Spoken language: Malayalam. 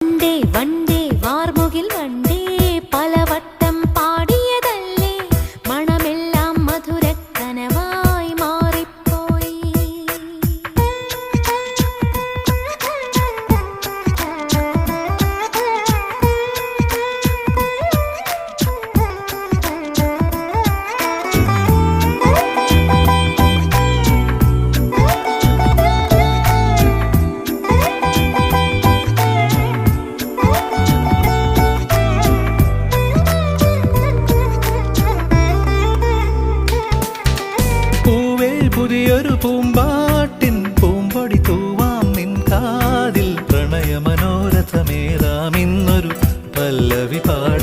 വണ്ടേ വാർമുകിൽ വണ്ടേ പലവട്ടം പാടിയതല്ലേ മണമെല്ലാം മധുരക്കനവായി മാറിപ്പോയി. പുതിയൊരു പൂമ്പാട്ടിൻ പൂമ്പൊടി തൂവാം നിൻ കാതിൽ പ്രണയമനോരഥമേറാം ഇന്നൊരു പല്ലവി പാടി.